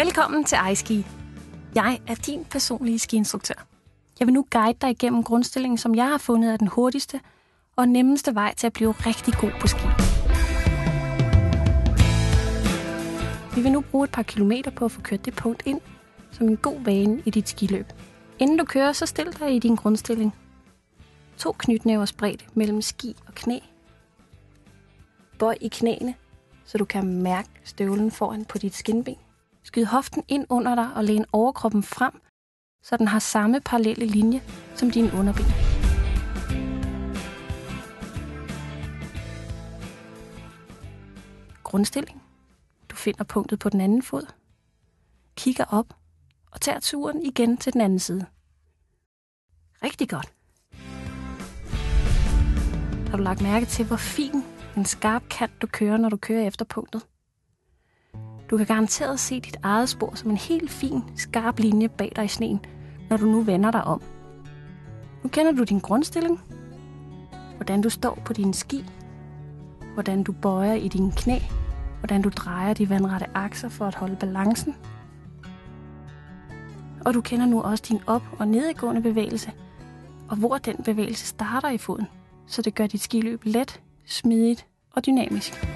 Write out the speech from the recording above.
Velkommen til iSki. Jeg er din personlige skiinstruktør. Jeg vil nu guide dig igennem grundstillingen, som jeg har fundet er den hurtigste og nemmeste vej til at blive rigtig god på ski. Vi vil nu bruge et par kilometer på at få kørt det punkt ind som en god vane i dit skiløb. Inden du kører, så stil dig i din grundstilling. 2 knytnæver spredt mellem ski og knæ. Bøj i knæene, så du kan mærke støvlen foran på dit skinben. Skyd hoften ind under dig og læn overkroppen frem, så den har samme parallelle linje som dine underben. Grundstilling. Du finder punktet på den anden fod. Kigger op og tager turen igen til den anden side. Rigtig godt. Har du lagt mærke til, hvor fin en skarp kant du kører, når du kører efter punktet? Du kan garanteret se dit eget spor som en helt fin, skarp linje bag dig i sneen, når du nu vender dig om. Nu kender du din grundstilling, hvordan du står på dine ski, hvordan du bøjer i dine knæ, hvordan du drejer de vandrette akser for at holde balancen. Og du kender nu også din op- og nedadgående bevægelse, og hvor den bevægelse starter i foden, så det gør dit skiløb let, smidigt og dynamisk.